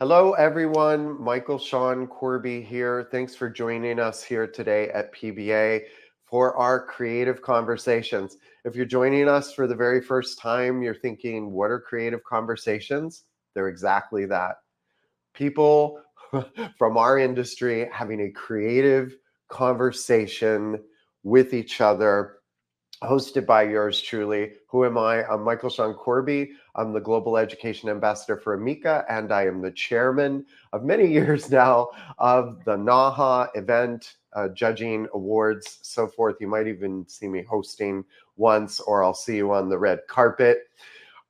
Hello, everyone. Michael Shaun Corby here. Thanks for joining us here today at PBA for our creative conversations. If you're joining us for the very first time, you're thinking, what are creative conversations? They're exactly that. People from our industry having a creative conversation with each other, hosted by yours truly. Who am I? I'm Michael Shaun Corby. I'm the Global Education Ambassador for Amica, and I am the chairman of many years now of the NAHA Event Judging Awards, so forth. You might even see me hosting once, or I'll see you on the red carpet.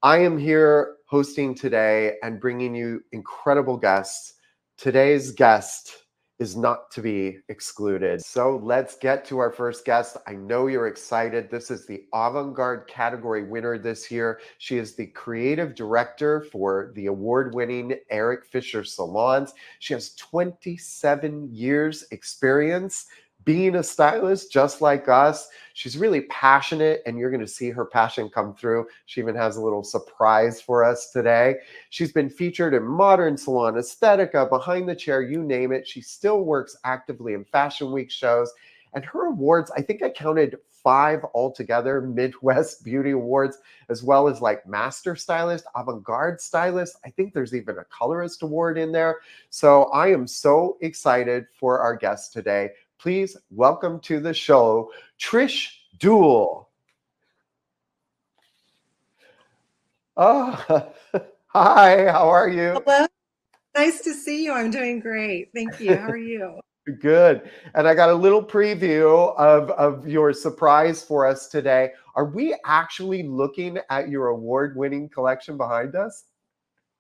I am here hosting today and bringing you incredible guests. Today's guest is not to be excluded. So let's get to our first guest. I know you're excited. This is the Avant Garde category winner this year. She is the creative director for the award-winning Eric Fisher Salons. She has 27 years experience being a stylist just like us. She's really passionate, and you're going to see her passion come through. She even has a little surprise for us today. She's been featured in Modern Salon, Aesthetica, Behind the Chair, you name it. She still works actively in Fashion Week shows. And her awards, I think I counted 5 altogether, Midwest Beauty Awards, as well as like Master Stylist, Avant Garde Stylist. I think there's even a Colorist Award in there. So I am so excited for our guest today. Please welcome to the show, Trish Dool. Oh, hi, how are you? Hello. Nice to see you. I'm doing great. Thank you. How are you? Good. And I got a little preview of your surprise for us today. Are we actually looking at your award-winning collection behind us?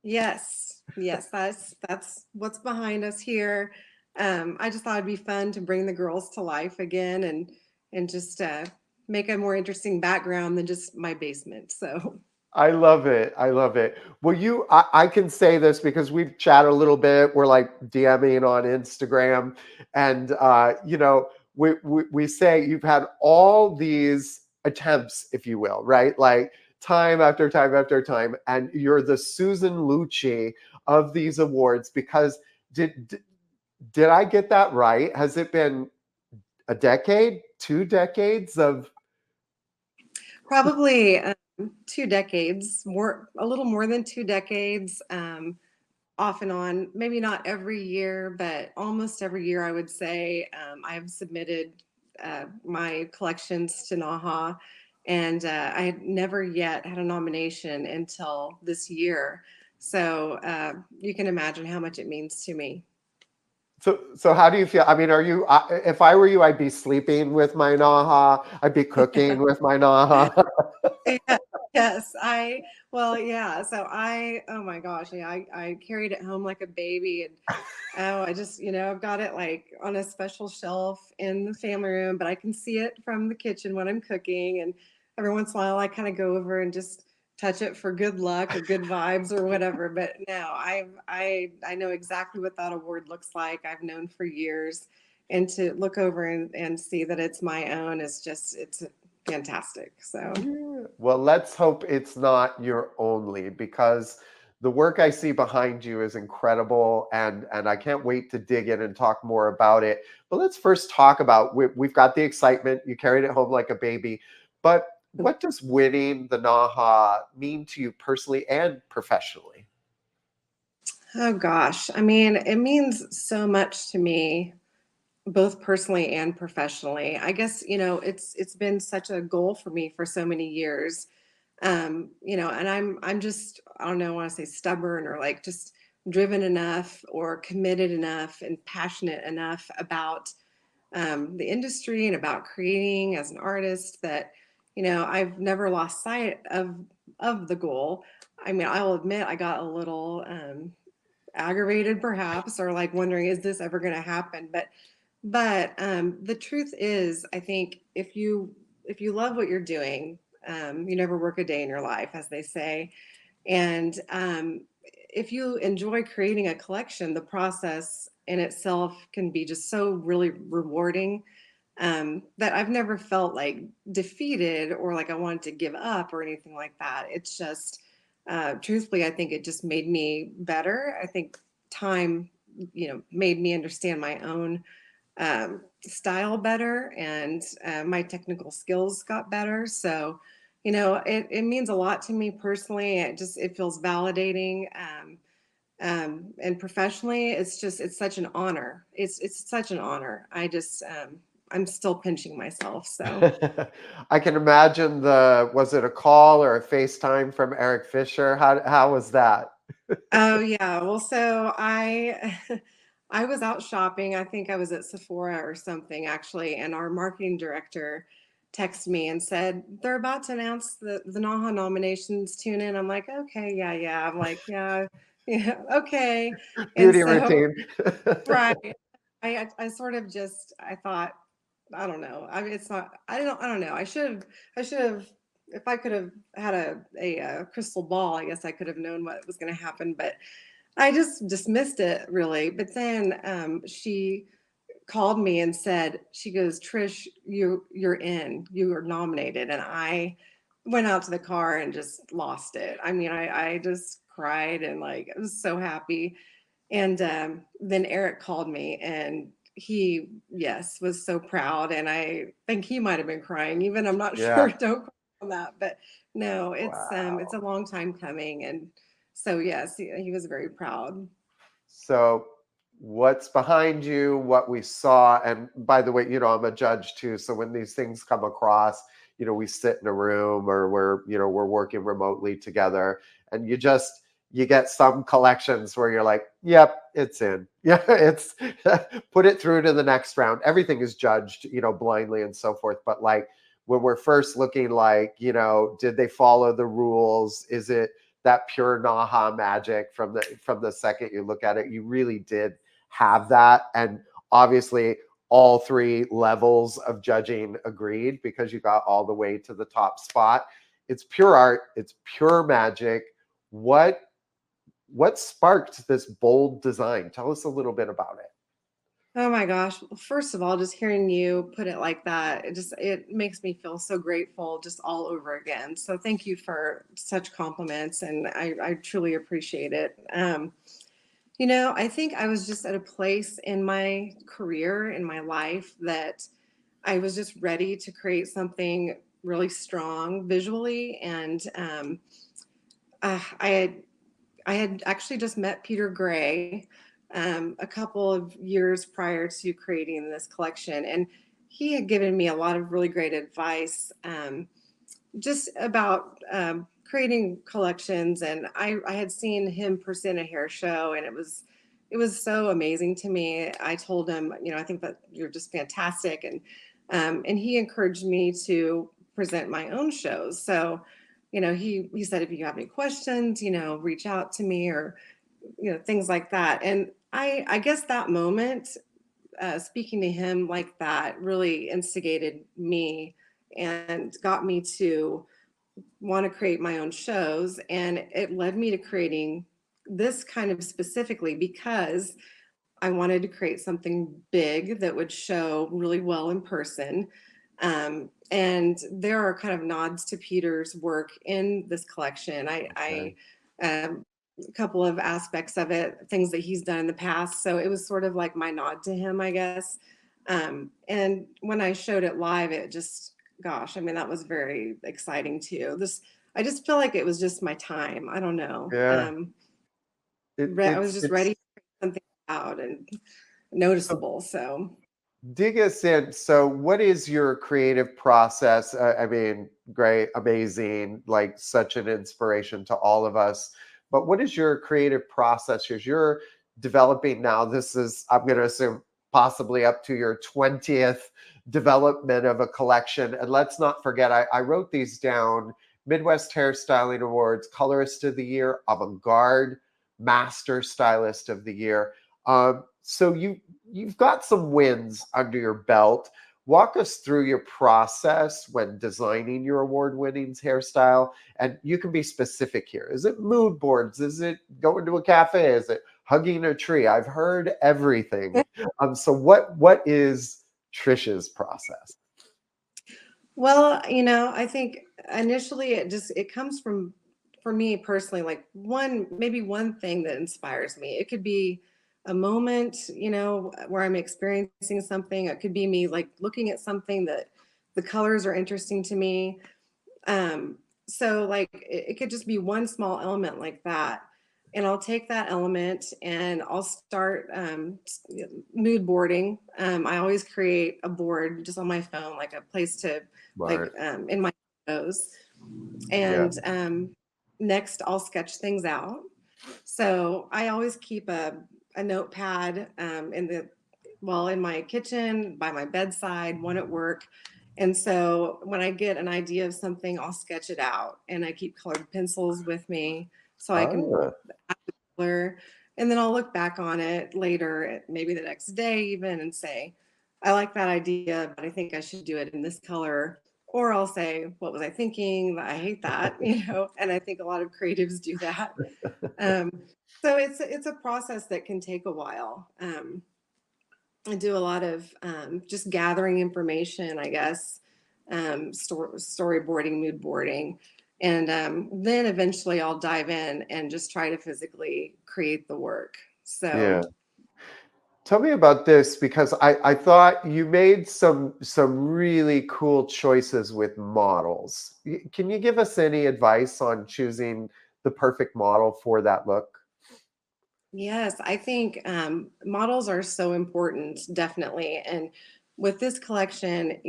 Yes. Yes, that's what's behind us here. I just thought it'd be fun to bring the girls to life again and just make a more interesting background than just my basement. So I love it. I love it. Well, I can say this because we've chatted a little bit. We're like DMing on Instagram, and we say you've had all these attempts, if you will, right? Like time after time after time, and you're the Susan Lucci of these awards. Because did I get that right? Has it been a decade, 2 decades of? probably 2 decades, a little more than 2 decades. Off and on, maybe not every year, but almost every year, I would say. I've submitted my collections to NAHA, and I had never yet had a nomination until this year. So you can imagine how much it means to me. So how do you feel? I mean, if I were you, I'd be sleeping with my NAHA. I'd be cooking with my NAHA. Yeah, yes, well, yeah. So oh my gosh, yeah, I carried it home like a baby, and I just, I've got it like on a special shelf in the family room, but I can see it from the kitchen when I'm cooking, and every once in a while I kind of go over and just touch it for good luck or good vibes or whatever. But no, I know exactly what that award looks like. I've known for years, and to look over and see that it's my own is just it's fantastic. So. Yeah. Well, let's hope it's not your only, because the work I see behind you is incredible, and I can't wait to dig in and talk more about it. But let's first talk about we've got the excitement. You carried it home like a baby, but what does winning the NAHA mean to you personally and professionally? Oh gosh. I mean, it means so much to me, both personally and professionally. I guess, it's been such a goal for me for so many years. And I'm just, I don't know, I want to say stubborn or like just driven enough or committed enough and passionate enough about the industry and about creating as an artist that, I've never lost sight of the goal. I mean, I'll admit I got a little aggravated perhaps, or like wondering, is this ever going to happen? But the truth is, I think if you love what you're doing, you never work a day in your life, as they say. And if you enjoy creating a collection, the process in itself can be just so really rewarding, that I've never felt like defeated or like I wanted to give up or anything like that. It's just, truthfully, I think it just made me better. I think time, made me understand my own style better, and my technical skills got better. So, it means a lot to me personally. It feels validating. And professionally, it's such an honor. It's such an honor. I'm still pinching myself. So. I can imagine was it a call or a FaceTime from Eric Fisher? How was that? Oh yeah. Well, so I I was out shopping. I think I was at Sephora or something actually, and our marketing director texted me and said they're about to announce the NAHA nominations. Tune in. I'm like, okay, yeah, yeah. I'm like, yeah, yeah, okay. And Beauty so, routine. right. I sort of just I thought, I don't know. I mean, it's not. I don't know. I should have. If I could have had a crystal ball, I guess I could have known what was going to happen. But I just dismissed it really. But then she called me and said, she goes, Trish, you're in. You are nominated. And I went out to the car and just lost it. I mean, I just cried and like I was so happy. And then Eric called me, and he, yes, was so proud. And I think he might have been crying. Even I'm not sure. Yeah. Don't cry on that, but no, it's a Wow. long time coming. And so yes, he was very proud. So what's behind you, what we saw, and by the way, I'm a judge too. So when these things come across, we sit in a room or we're working remotely together, and you get some collections where you're like, yep, it's in. Yeah, it's put it through to the next round. Everything is judged, blindly and so forth. But like when we're first looking like, did they follow the rules? Is it that pure NAHA magic from the second you look at it? You really did have that. And obviously all three levels of judging agreed because you got all the way to the top spot. It's pure art. It's pure magic. What sparked this bold design? Tell us a little bit about it. Oh my gosh. Well, first of all, just hearing you put it like that, it makes me feel so grateful just all over again. So thank you for such compliments, and I truly appreciate it. I think I was just at a place in my career, in my life, that I was just ready to create something really strong visually. And uh, I had I had actually just met Peter Gray a couple of years prior to creating this collection, and he had given me a lot of really great advice just about creating collections. And I had seen him present a hair show, and it was so amazing to me. I told him, I think that you're just fantastic, and he encouraged me to present my own shows. So, he said, if you have any questions, reach out to me, or things like that. And I guess that moment, speaking to him like that, really instigated me and got me to want to create my own shows. And it led me to creating this kind of specifically because I wanted to create something big that would show really well in person. And there are kind of nods to Peter's work in this collection. Okay. A couple of aspects of it, things that he's done in the past. So it was sort of like my nod to him, I guess. And when I showed it live, gosh, I mean, that was very exciting too. I just feel like it was just my time. I don't know. Yeah. I was just It's ready to put something out and so noticeable. So, dig us in. So what is your creative process? I mean, great, amazing, like such an inspiration to all of us. But what is your creative process as you're developing now? This is, I'm going to assume, possibly up to your 20th development of a collection. And let's not forget, I wrote these down: Midwest Hairstyling Awards, Colorist of the Year, Avant Garde Master Stylist of the Year. So you've got some wins under your belt. Walk us through your process when designing your award-winning hairstyle, and you can be specific here. Is it mood boards? Is it going to a cafe? Is it hugging a tree? I've heard everything. So what is Trish's process? well, I think initially it comes from for me personally, like maybe one thing that inspires me. It could be a moment, where I'm experiencing something. It could be me like looking at something that the colors are interesting to me. So like it could just be one small element like that. And I'll take that element and I'll start mood boarding. I always create a board just on my phone, like a place to like Smart. in my photos. Yeah. And next I'll sketch things out. So I always keep a notepad in my kitchen, by my bedside, one at work. And so when I get an idea of something, I'll sketch it out, and I keep colored pencils with me so I can Ah, color. And then I'll look back on it later, maybe the next day even, and say, I like that idea, but I think I should do it in this color. Or I'll say, what was I thinking? I hate that, and I think a lot of creatives do that. Um, so it's a process that can take a while. I do a lot of just gathering information, I guess, storyboarding, mood boarding, and then eventually I'll dive in and just try to physically create the work. So yeah. Tell me about this, because I thought you made some really cool choices with models. Can you give us any advice on choosing the perfect model for that look? yes, I think models are so important, definitely. And with this collection,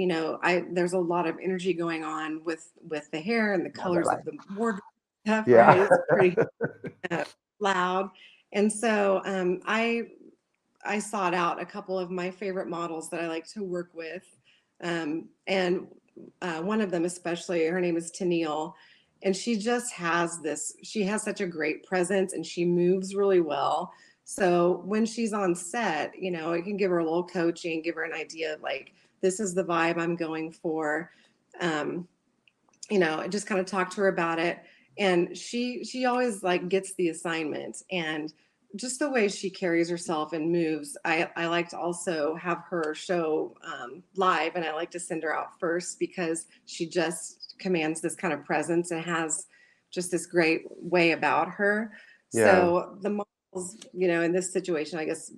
there's a lot of energy going on with the hair and the colors of the wardrobe stuff, Yeah. right? It's pretty uh, loud. And so I sought out a couple of my favorite models that I like to work with. And one of them, especially, her name is Tennille. And she has such a great presence and she moves really well. So when she's on set, it can give her a little coaching, give her an idea of like, this is the vibe I'm going for. Um, just kind of talk to her about it. And she always like gets the assignment, and just the way she carries herself and moves, I like to also have her show live, and I like to send her out first because she just commands this kind of presence and has just this great way about her. Yeah. So the models, in this situation, I guess,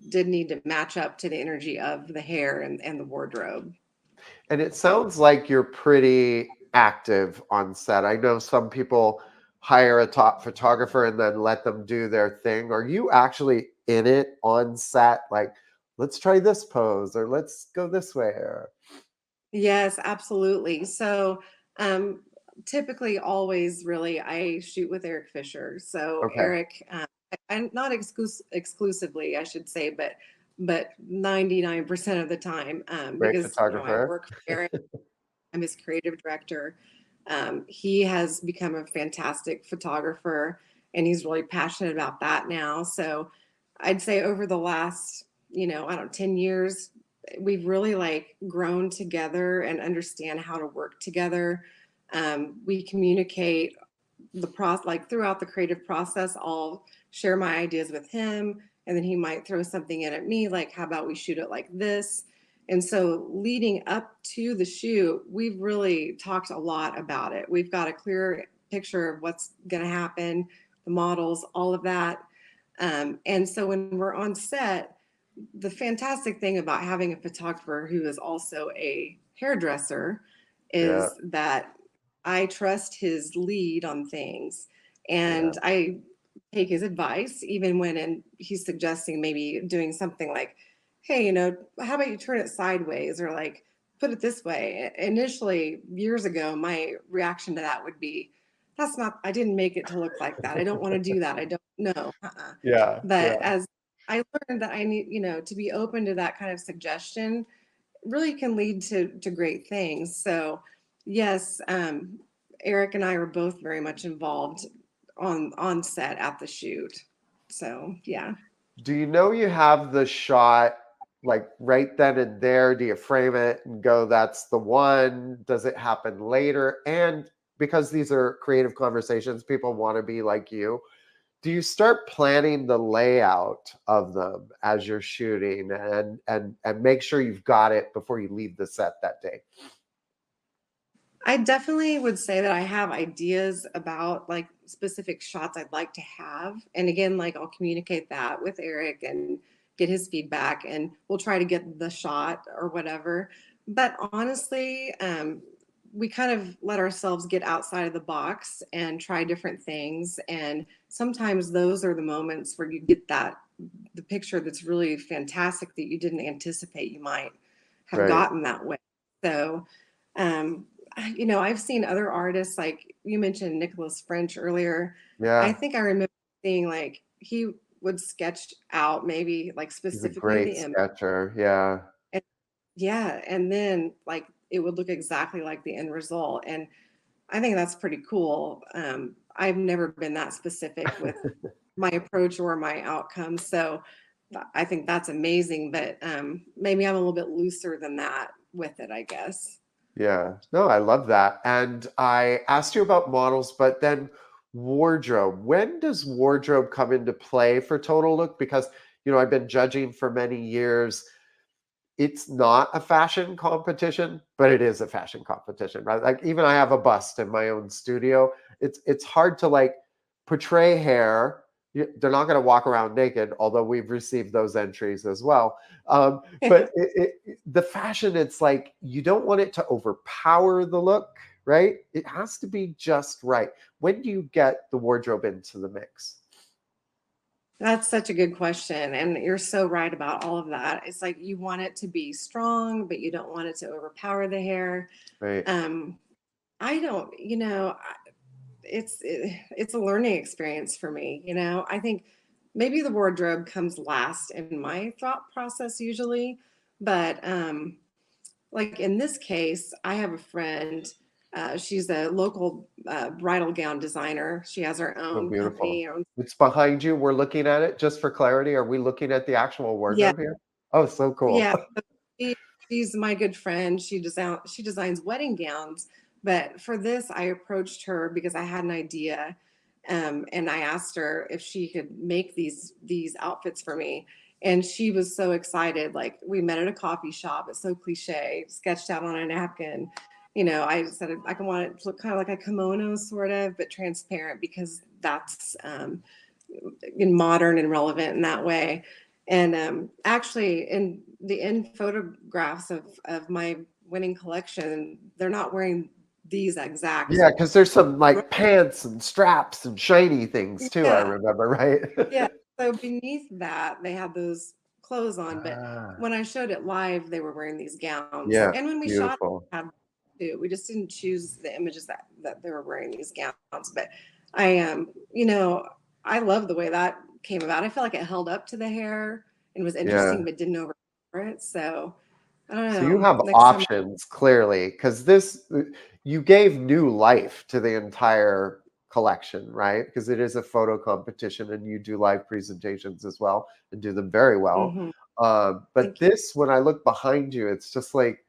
did need to match up to the energy of the hair and the wardrobe. And it sounds like you're pretty active on set. I know some people hire a top photographer and then let them do their thing. Are you actually in it on set? Like, let's try this pose, or let's go this way. Or Yes, absolutely. So, um, typically, always really, I shoot with Eric Fisher. So okay, Eric, and not exclusively, I should say, but 99% of the time, great because I photographer. work for Eric. I'm his creative director. He has become a fantastic photographer, and he's really passionate about that now. So I'd say over the last, I don't know, 10 years, we've really like grown together and understand how to work together. We communicate the process, like throughout the creative process. I'll share my ideas with him, and then he might throw something in at me, like, how about we shoot it like this? And so leading up to the shoot, we've really talked a lot about it. We've got a clear picture of what's going to happen, the models, all of that. And so when we're on set, the fantastic thing about having a photographer who is also a hairdresser Yeah, is that I trust his lead on things, yeah, and I take his advice even when he's suggesting maybe doing something like, hey, how about you turn it sideways, or like put it this way. Initially, years ago, my reaction to that would be, that's not, I didn't make it to look like that. I don't want to do that. I don't know. yeah, yeah. But as I learned that I need, to be open to that kind of suggestion really can lead to great things. So yes, Eric and I were both very much involved on set at the shoot. So yeah. Do you know you have the shot like right then and there? Do you frame it and go, that's the one? Does it happen later? And because these are creative conversations, people want to be like you. Do you start planning the layout of them as you're shooting, and make sure you've got it before you leave the set that day? I definitely would say that I have ideas about like specific shots I'd like to have. And again, like I'll communicate that with Eric and get his feedback and we'll try to get the shot or whatever. But honestly, we kind of let ourselves get outside of the box and try different things. And sometimes those are the moments where you get the picture that's really fantastic that you didn't anticipate you might have Right. gotten that way. So, um, I've seen other artists, like you mentioned Nicholas French earlier. I Yeah. think I remember seeing like he would sketch out maybe like He's a specifically the great image. sketcher. Yeah. And, yeah, and then like it would look exactly like the end result. And I think that's pretty cool. I've never been that specific with my approach or my outcomes. So I think that's amazing. But maybe I'm a little bit looser than that with it, I guess. Yeah. No, I love that. And I asked you about models, but then wardrobe. When does wardrobe come into play for Total Look? Because, I've been judging for many years. It's not a fashion competition, but it is a fashion competition, right? Like even I have a bust in my own studio. It's hard to like portray hair. They're not going to walk around naked, although we've received those entries as well. But the fashion, it's like you don't want it to overpower the look, right? It has to be just right. When do you get the wardrobe into the mix? That's such a good question. And you're so right about all of that. It's like you want it to be strong, but you don't want it to overpower the hair. Right. Um, I don't, it's a learning experience for me. I think maybe the wardrobe comes last in my thought process usually, but like in this case, I have a friend. She's a local bridal gown designer. She has her So own company. beautiful. It's behind you. We're looking at it just for clarity. Are we looking at the actual Yeah, wardrobe here? Oh, so cool. yeah. So she's my good friend. She designs wedding gowns. But for this, I approached her because I had an idea, and I asked her if she could make these outfits for me. And she was so excited. Like we met at a coffee shop. It's so cliche, sketched out on a napkin. I said I can want it to look kind of like a kimono, sort of, but transparent because that's in modern and relevant in that way. And actually, in the end photographs of my winning collection, they're not wearing these exact. Yeah, because there's some like pants and straps and shiny things too, I Yeah, remember, right? yeah. So beneath that, they had those clothes on, but Ah, when I showed it live, they were wearing these gowns. yeah, And when we shot, beautiful. it, we had too. We just didn't choose the images that they were wearing these gowns. But I I love the way that came about. I feel like it held up to the hair and was Yeah. interesting, but didn't overpower it. So I don't So you know. have Next time, options clearly, because you gave new life to the entire collection, right? Because it is a photo competition and you do live presentations as well and do them very well. mhm. But Thank you. this, when I look behind you, it's just like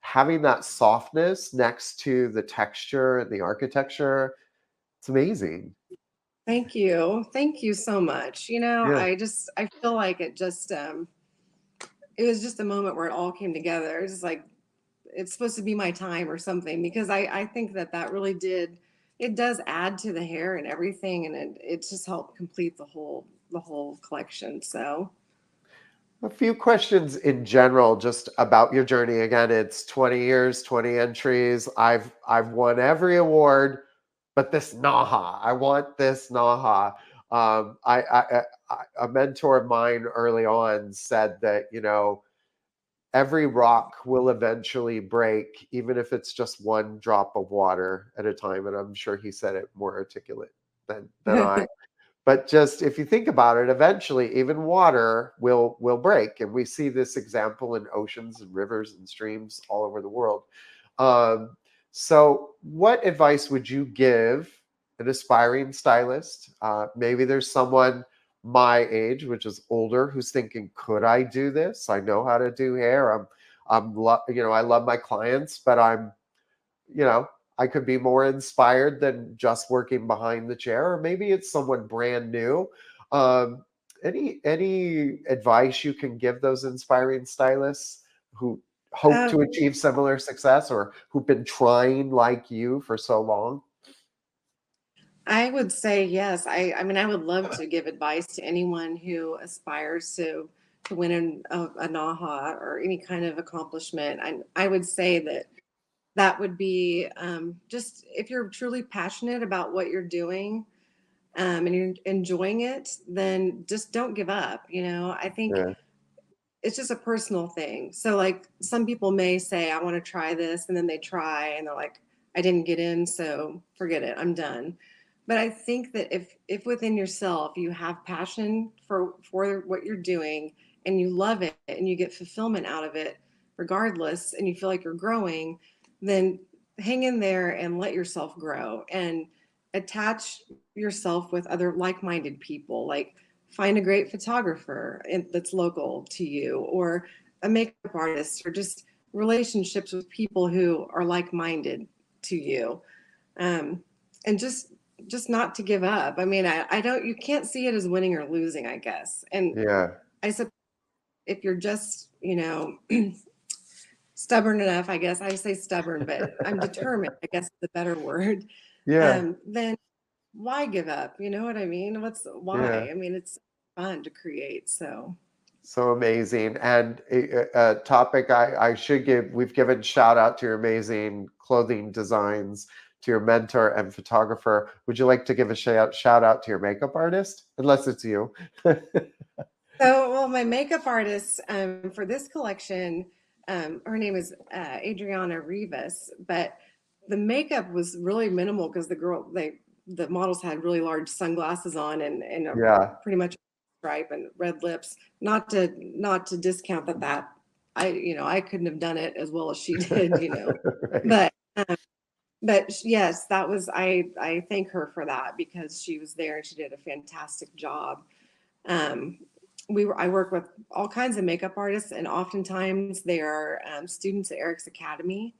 having that softness next to the texture and the architecture. It's amazing. Thank you. Thank you so much. Yeah. I feel like it was just a moment where it all came together. It's just like it's supposed to be my time or something because I think that really it does add to the hair and everything and it just helped complete the whole collection. So A few questions in general, just about your journey. Again, it's 20 years, 20 entries. I've won every award, but this NAHA. I want this NAHA. A mentor of mine early on said that every rock will eventually break, even if it's just one drop of water at a time. And I'm sure he said it more articulate than I. But just if you think about it, eventually even water will break, and we see this example in oceans and rivers and streams all over the world. Um, so, what advice would you give an aspiring stylist? Maybe there's someone my age, which is older, who's thinking, "Could I do this? I know how to do hair. I love my clients, but you know, I could be more inspired than just working behind the chair, or maybe it's someone brand new. Um, any advice you can give those inspiring stylists who hope Uh, to achieve similar success or who've been trying like you for so long? I would say yes. I mean, I would love to give advice to anyone who aspires to win a NAHA or any kind of accomplishment. I would say that that would be just if you're truly passionate about what you're doing, and you're enjoying it, then just don't give up. I think Yeah, it's just a personal thing. So like some people may say, I want to try this, and then they try and they're like, I didn't get in, so forget it, I'm done. But I think that if within yourself you have passion for what you're doing and you love it and you get fulfillment out of it regardless, and you feel like you're growing, then hang in there and let yourself grow and attach yourself with other like-minded people. Like find a great photographer that's local to you, or a makeup artist, or just relationships with people who are like-minded to you. And just not to give up. I mean, I don't, you can't see it as winning or losing, I guess. And yeah, I suppose if you're just, stubborn enough, I guess I say stubborn, but I'm determined, I guess is the better word. yeah, Then why give up? You know what I mean? yeah. Why? I mean, it's fun to create. So So amazing. And a topic I should give, we've given shout out to your amazing clothing designs, to your mentor and photographer. Would you like to give a shout out to your makeup artist? Unless it's you. well, my makeup artist for this collection, her name is Adriana Rivas, but the makeup was really minimal because the models had really large sunglasses on and Yeah. pretty much stripe and red lips. Not to discount that I couldn't have done it as well as she did. Right. But yes, that was I thank her for that because she was there and she did a fantastic job. Um, I work with all kinds of makeup artists, and oftentimes they are students at Eric's Academy,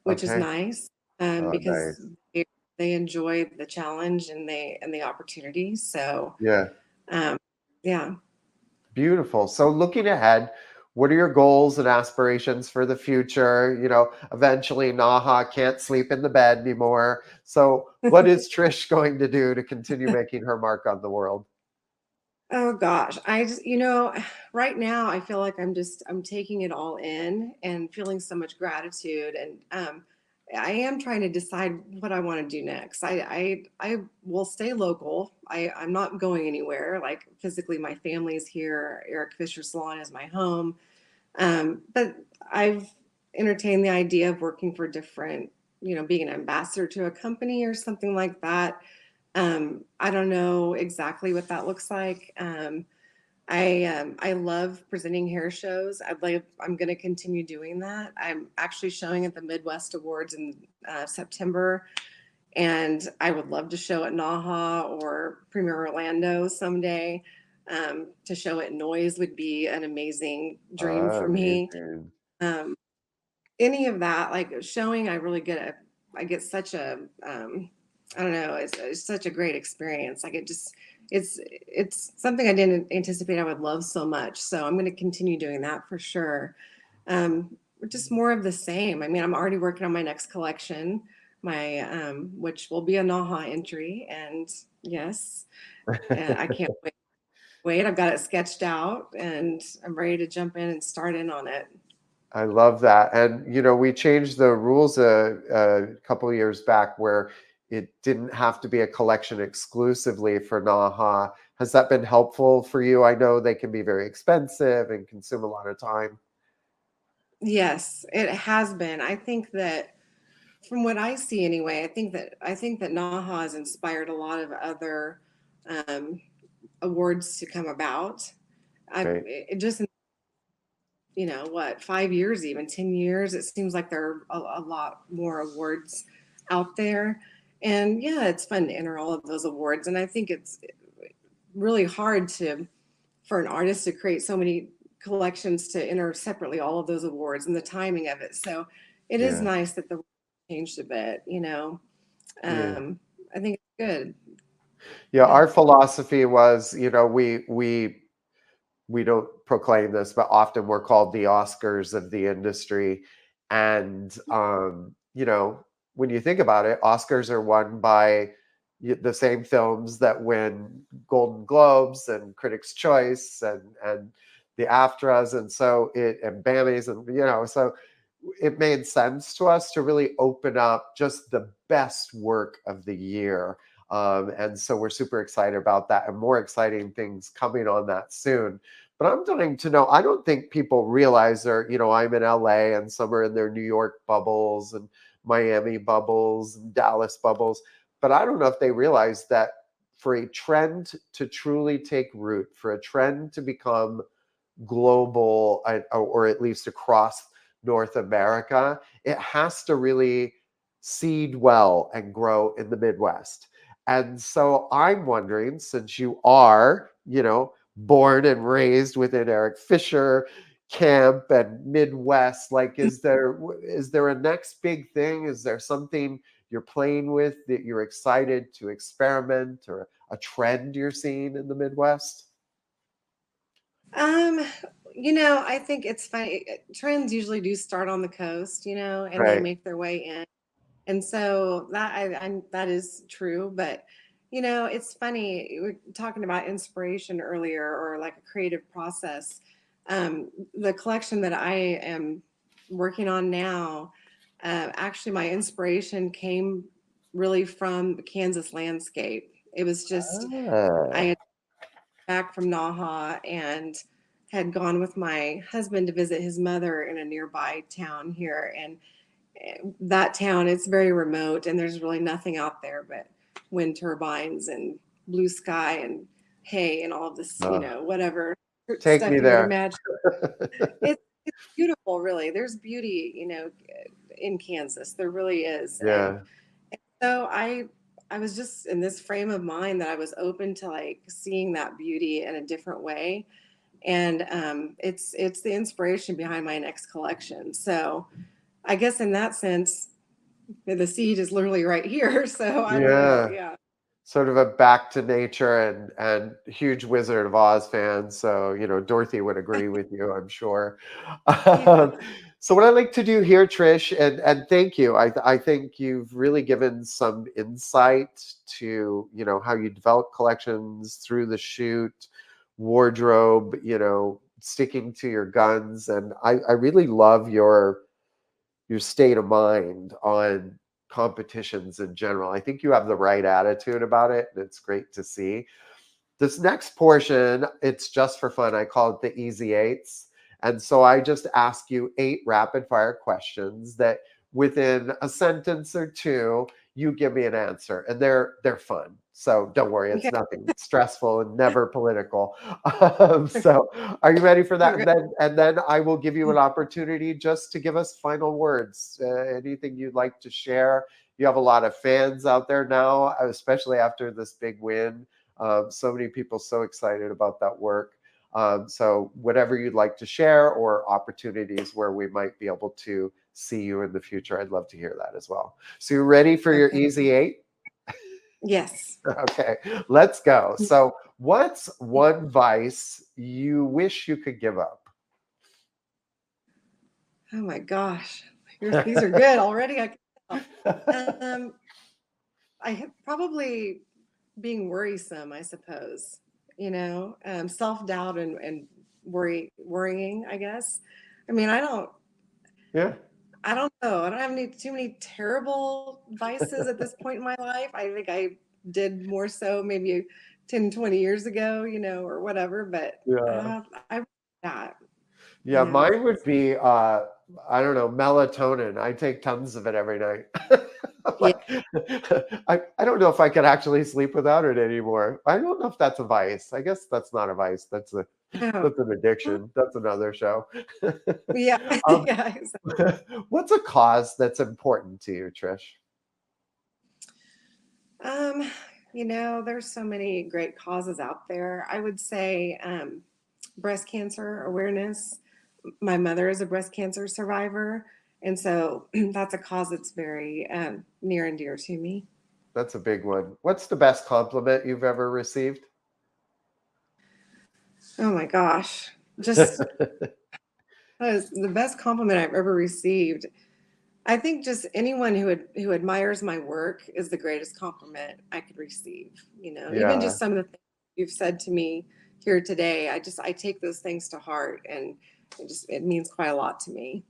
which is Okay. nice Oh, because nice. they enjoy the challenge and the opportunity. So Yeah. um, yeah. Beautiful. So looking ahead, what are your goals and aspirations for the future? Eventually NAHA can't sleep in the bed anymore. So what is Trish going to do to continue making her mark on the world? Oh gosh, I just, right now I feel like I'm taking it all in and feeling so much gratitude, and I am trying to decide what I want to do next. I will stay local. I'm not going anywhere. Like physically, my family's here. Eric Fisher Salon is my home. But I've entertained the idea of working for different, being an ambassador to a company or something like that. I don't know exactly what that looks like. I love presenting hair shows. I'm going to continue doing that. I'm actually showing at the Midwest Awards in September, and I would love to show at NAHA or Premier Orlando someday. To show at Noise would be an amazing dream for me. Amazing. Um, any of that, like showing, I get such a, I don't know, it's such a great experience. Like it's something I didn't anticipate I would love so much. So I'm going to continue doing that for sure. Just more of the same. I mean, I'm already working on my next collection, which will be a NAHA entry. And yes, I can't wait. I've got it sketched out and I'm ready to jump in and start in on it. I love that. And, we changed the rules a couple of years back where it didn't have to be a collection exclusively for NAHA. Has that been helpful for you? I know they can be very expensive and consume a lot of time. Yes, it has been. I think that from what I see anyway, I think that NAHA has inspired a lot of other um, awards to come about. Right. It just, what, 5 years, even 10 years, it seems like there are a lot more awards out there. And yeah, it's fun to enter all of those awards. And I think it's really hard for an artist to create so many collections to enter separately all of those awards and the timing of it. So it is Yeah. nice that the changed a bit. Yeah. I think it's good. Yeah. Yeah. Our philosophy was, we we don't proclaim this, but often we're called the Oscars of the industry. And, when you think about it, Oscars are won by the same films that win Golden Globes and Critics' Choice and the AFTRAs. And so and BAMMYs, and, so it made sense to us to really open up just the best work of the year. And so we're super excited about that, and more exciting things coming on that soon. But I'm dying to know, I don't think people realize I'm in LA and some are in their New York bubbles and Miami bubbles and Dallas bubbles. But I don't know if they realize that for a trend to truly take root, for a trend to become global, or at least across North America, it has to really seed well and grow in the Midwest. And so I'm wondering, since you are, born and raised within Eric Fisher camp and Midwest, like, is there a next big thing? Is there something you're playing with that you're excited to experiment, or a trend you're seeing in the Midwest? Um, I think it's funny. Trends usually do start on the coast, and they Right. make their way in. And so that is true. But, it's funny. We were talking about inspiration earlier, or like a creative process. The collection that I am working on now, actually, my inspiration came really from the Kansas landscape. It was just, I Ah, had back from NAHA and had gone with my husband to visit his mother in a nearby town here. And that town, it's very remote, and there's really nothing out there but wind turbines and blue sky and hay and all of this, oh, whatever take stuff me you would there. imagine. It's beautiful, really. There's beauty, in Kansas. There really is. And Yeah. so I was just in this frame of mind that I was open to like seeing that beauty in a different way. And it's the inspiration behind my next collection. So I guess in that sense, the seed is literally right here. So I don't know. Yeah. Yeah. Sort of a back to nature, and huge Wizard of Oz fan. So, Dorothy would agree with you, I'm sure. Yeah. Um, so what I like to do here, Trish, and thank you. I think you've really given some insight to, how you develop collections through the shoot, wardrobe, sticking to your guns. And I really love your state of mind on competitions in general. I think you have the right attitude about it, and it's great to see. This next portion, it's just for fun. I call it the easy eights. And so I just ask you 8 rapid fire questions that within a sentence or two, you give me an answer, and they're fun. So don't worry, it's Okay. nothing stressful and never political. So are you ready for that? Okay. And then I will give you an opportunity just to give us final words. Anything you'd like to share? You have a lot of fans out there now, especially after this big win. So many people so excited about that work. So whatever you'd like to share, or opportunities where we might be able to see you in the future, I'd love to hear that as well. So you ready for your Okay. easy 8? Yes. Okay, let's go. So what's one vice you wish you could give up? Oh my gosh. These are good already. I can tell. Um, probably being worrisome, I suppose. Self-doubt and worrying, I guess. I mean, Yeah. I don't know. I don't have too many terrible vices at this point in my life. I think I did more so maybe 10, 20 years ago, or whatever, but Yeah. I that, Yeah, mine would be I don't know, melatonin. I take tons of it every night. yeah. Like, I don't know if I could actually sleep without it anymore. I don't know if that's a vice. I guess that's not a vice. Oh, That's an addiction. That's another show. yeah. Um, Yeah. Exactly. what's a cause that's important to you, Trish? Um, there's so many great causes out there. I would say breast cancer awareness. My mother is a breast cancer survivor, and so that's a cause that's very near and dear to me. That's a big one. What's the best compliment you've ever received? Oh my gosh. Just that is the best compliment I've ever received. I think just anyone who admires my work is the greatest compliment I could receive. Even Yeah. just some of the things you've said to me here today, I take those things to heart, and it means quite a lot to me.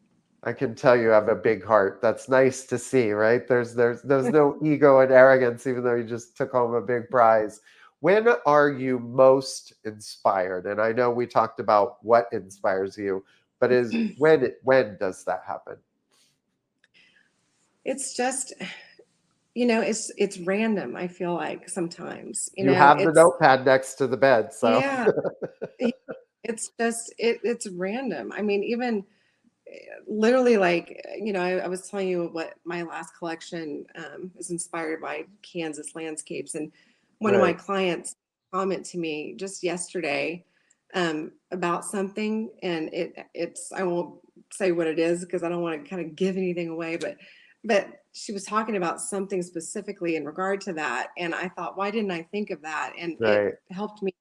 I can tell you have a big heart. That's nice to see, right? There's no ego and arrogance, even though you just took home a big prize. When are you most inspired? And I know we talked about what inspires you, but when does that happen? It's just, it's random. I feel like sometimes, You have the it's notepad next to the bed, so yeah, it's just it's random. I mean, even literally, like, I was telling you what my last collection is inspired by Kansas landscapes, and one of my right, clients commented to me just yesterday about something, and it's I won't say what it is because I don't want to kind of give anything away, but she was talking about something specifically in regard to that, and I thought, why didn't I think of that? And it right. helped me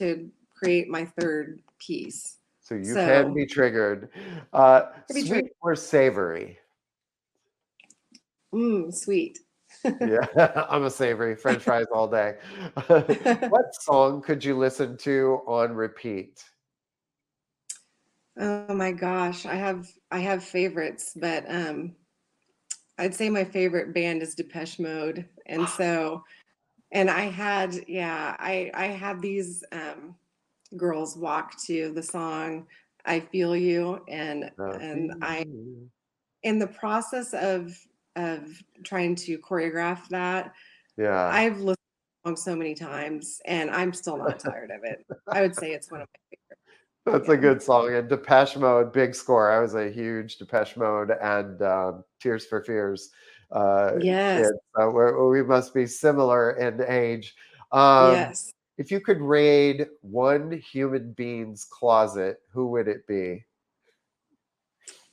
to create my third piece. So you can So be triggered. could be true. Sweet or savory? Sweet. Yeah, I'm a savory, French fries all day. What song could you listen to on repeat? Oh my gosh, I have favorites, but I'd say my favorite band is Depeche Mode, and I had these girls walk to the song "I Feel You," and I in the process of trying to choreograph that, Yeah, I've listened to the song so many times, and I'm still not tired of it. I would say it's one of my favorite. that's a Yeah. good song. And Depeche Mode, big score. I was a huge Depeche Mode and Tears for Fears Yes. kid. So we must be similar in age. Um, Yes. if you could raid one human being's closet, who would it be?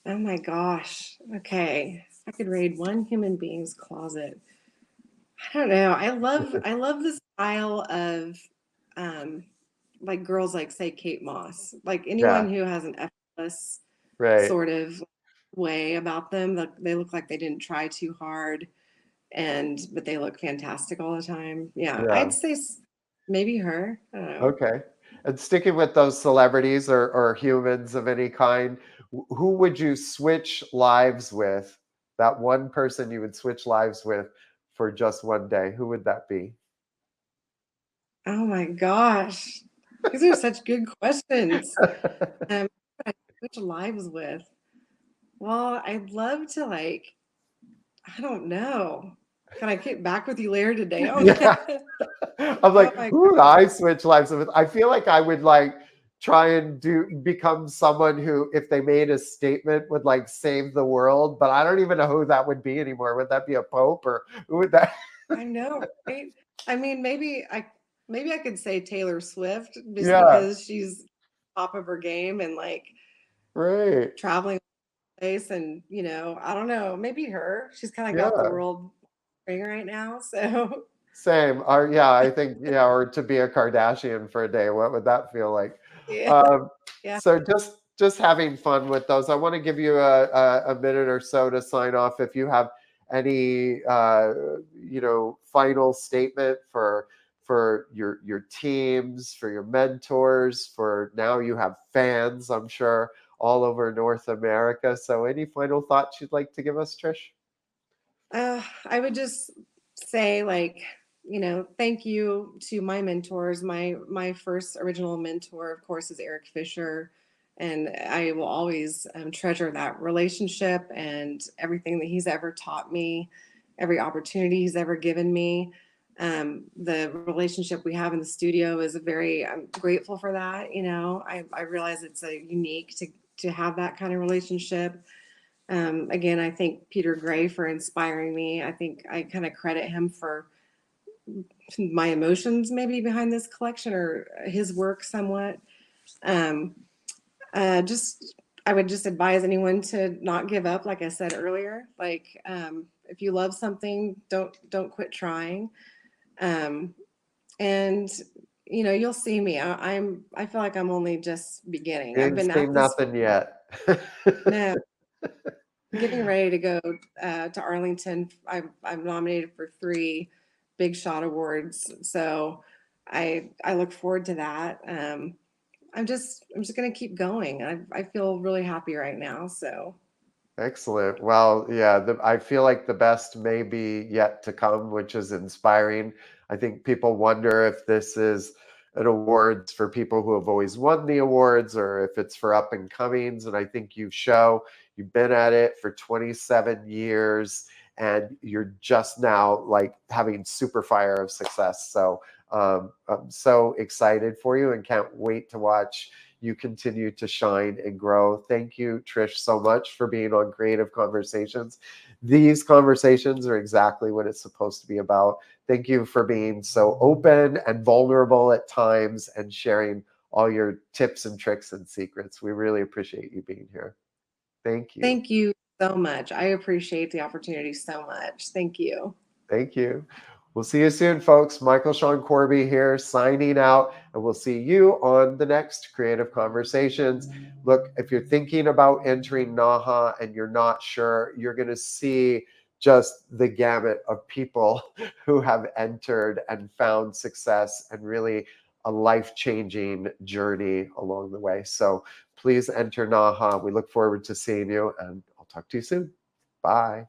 Oh my gosh. Okay. If I could raid one human being's closet. I don't know. I love the style of um like girls like say Kate Moss. Like Yeah, anyone who has an effortless right. sort of way about them. Like they look like they didn't try too hard, but they look fantastic all the time. Yeah, Yeah. I'd say maybe her. I don't know. Okay. And sticking with those celebrities or humans of any kind, who would you switch lives with? That one person you would switch lives with for just one day. Who would that be? Oh my gosh. These are such good questions. Who would I switch lives with? Well, I'd love to, like, I don't know. Can I get back with you later today on Yeah. that? I'm Oh like, my who would I switch lives with? I feel like I would like try and become someone who, if they made a statement, would like save the world. But I don't even know who that would be anymore. Would that be a pope or who would that? I know, right? I mean, maybe I could say Taylor Swift just Yeah, because she's top of her game and like right. traveling place, and I don't know, maybe her. She's kind of got the Yeah. world ring right now. So Same. Or yeah, I think yeah, or to be a Kardashian for a day, what would that feel like? yeah, Um, yeah. so just having fun with those. I want to give you a minute or so to sign off. If you have any final statement for your teams, for your mentors, for now you have fans, I'm sure, all over North America. So any final thoughts you'd like to give us, Trish? I would just say, like, thank you to my mentors. My first original mentor, of course, is Eric Fisher, and I will always treasure that relationship and everything that he's ever taught me, every opportunity he's ever given me. The relationship we have in the studio is I'm grateful for that. I realize it's a unique to have that kind of relationship. Again, I thank Peter Gray for inspiring me. I think I kind of credit him for my emotions maybe behind this collection, or his work somewhat. Um, just I would just advise anyone to not give up. Like I said earlier, like if you love something, don't quit trying. Um, and you'll see me. I feel like I'm only just beginning. You I've ain't been at seen this nothing yet. no, getting ready to go to Arlington. I'm nominated for 3 Big Shot awards, so I look forward to that. I'm just gonna keep going. I feel really happy right now. So Excellent. Well, yeah, I feel like the best may be yet to come, which is inspiring. I think people wonder if this is an awards for people who have always won the awards or if it's for up and comings. And I think you show you've been at it for 27 years and you're just now like having super fire of success. So I'm so excited for you and can't wait to watch you continue to shine and grow. Thank you, Trish, so much for being on Creative Conversations. These conversations are exactly what it's supposed to be about. Thank you for being so open and vulnerable at times and sharing all your tips and tricks and secrets. We really appreciate you being here. Thank you. thank you so much. I appreciate the opportunity so much. Thank you. Thank you. We'll see you soon, folks. Michael Shaun Corby here, signing out, and we'll see you on the next Creative Conversations. Look, if you're thinking about entering NAHA and you're not sure, you're going to see just the gamut of people who have entered and found success and really a life-changing journey along the way. So please enter NAHA. We look forward to seeing you, and I'll talk to you soon. Bye.